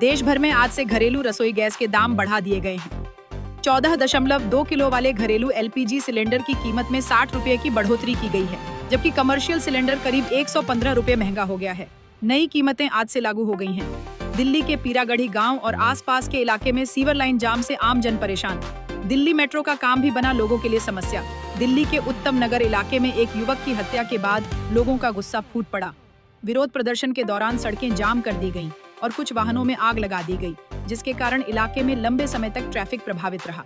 देश भर में आज से घरेलू रसोई गैस के दाम बढ़ा दिए गए हैं। 14.2 किलो वाले घरेलू एलपीजी सिलेंडर की कीमत में 60 रुपए की बढ़ोतरी की गई है, जबकि कमर्शियल सिलेंडर करीब 115 रुपए महंगा हो गया है। नई कीमतें आज से लागू हो गई हैं। दिल्ली के पीरागढ़ी गांव और आसपास के इलाके में सीवर लाइन जाम से आम जन परेशान। दिल्ली मेट्रो का काम भी बना लोगों के लिए समस्या। दिल्ली के उत्तम नगर इलाके में एक युवक की हत्या के बाद लोगों का गुस्सा फूट पड़ा। विरोध प्रदर्शन के दौरान सड़कें जाम कर दी गईं और कुछ वाहनों में आग लगा दी गई, जिसके कारण इलाके में लंबे समय तक ट्रैफिक प्रभावित रहा।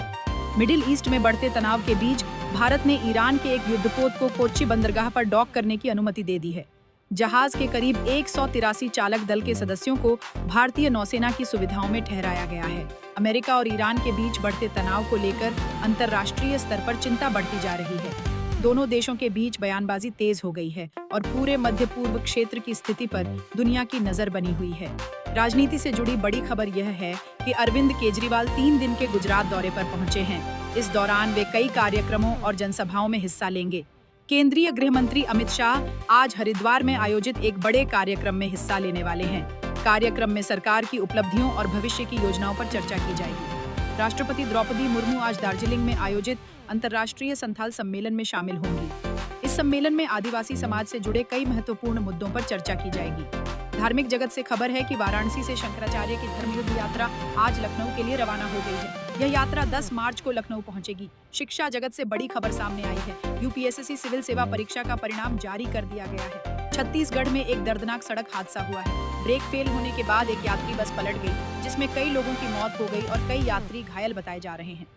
मिडिल ईस्ट में बढ़ते तनाव के बीच भारत ने ईरान के एक युद्धपोत को कोच्चि बंदरगाह पर डॉक करने की अनुमति दे दी है। जहाज के करीब 183 चालक दल के सदस्यों को भारतीय नौसेना की सुविधाओं में ठहराया गया है। अमेरिका और ईरान के बीच बढ़ते तनाव को लेकर अंतर्राष्ट्रीय स्तर पर चिंता बढ़ती जा रही है। दोनों देशों के बीच बयानबाजी तेज हो गई है और पूरे मध्य पूर्व क्षेत्र की स्थिति पर दुनिया की नजर बनी हुई है। राजनीति से जुड़ी बड़ी खबर यह है कि अरविंद केजरीवाल 3 दिन के गुजरात दौरे पर पहुंचे हैं। इस दौरान वे कई कार्यक्रमों और जनसभाओं में हिस्सा लेंगे। केंद्रीय गृह मंत्री अमित शाह आज हरिद्वार में आयोजित एक बड़े कार्यक्रम में हिस्सा लेने वाले हैं। कार्यक्रम में सरकार की उपलब्धियों और भविष्य की योजनाओं पर चर्चा की जाएगी। राष्ट्रपति द्रौपदी मुर्मू आज दार्जिलिंग में आयोजित अंतर्राष्ट्रीय संथाल सम्मेलन में शामिल होंगी। इस सम्मेलन में आदिवासी समाज से जुड़े कई महत्वपूर्ण मुद्दों पर चर्चा की जाएगी। धार्मिक जगत से खबर है कि वाराणसी से शंकराचार्य की धर्मयुद्ध यात्रा आज लखनऊ के लिए रवाना हो गई है। यह यात्रा 10 मार्च को लखनऊ पहुंचेगी। शिक्षा जगत से बड़ी खबर सामने आई है। यूपीएससी सिविल सेवा परीक्षा का परिणाम जारी कर दिया गया है। छत्तीसगढ़ में एक दर्दनाक सड़क हादसा हुआ है। ब्रेक फेल होने के बाद एक यात्री बस पलट गई, जिसमें कई लोगों की मौत हो गई और कई यात्री घायल बताए जा रहे हैं।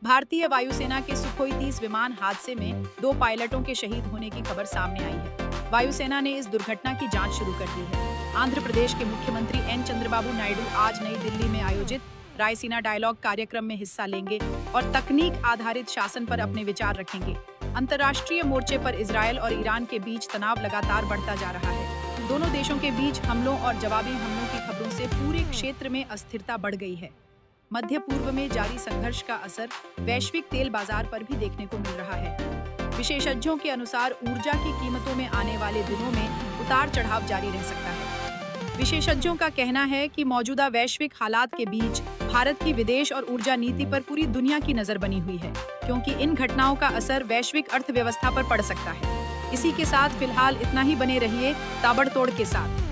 भारतीय वायुसेना के सुखोई 30 विमान हादसे में 2 पायलटों के शहीद होने की खबर सामने आई है। वायुसेना ने इस दुर्घटना की जांच शुरू कर दी है। आंध्र प्रदेश के मुख्यमंत्री एन चंद्रबाबू नायडू आज नई दिल्ली में आयोजित रायसीना डायलॉग कार्यक्रम में हिस्सा लेंगे और तकनीक आधारित शासन पर अपने विचार रखेंगे। अंतर्राष्ट्रीय मोर्चे पर इजरायल और ईरान के बीच तनाव लगातार बढ़ता जा रहा है। दोनों देशों के बीच हमलों और जवाबी हमलों की खबरों से पूरे क्षेत्र में अस्थिरता बढ़ गई है। मध्य पूर्व में जारी संघर्ष का असर वैश्विक तेल बाजार पर भी देखने को मिल रहा है। विशेषज्ञों के अनुसार ऊर्जा की कीमतों में आने वाले दिनों में उतार चढ़ाव जारी रह सकता है। विशेषज्ञों का कहना है कि मौजूदा वैश्विक हालात के बीच भारत की विदेश और ऊर्जा नीति पर पूरी दुनिया की नजर बनी हुई है, क्योंकि इन घटनाओं का असर वैश्विक अर्थव्यवस्था पर पड़ सकता है। इसी के साथ फिलहाल इतना ही। बने रहिए ताबड़तोड़ के साथ।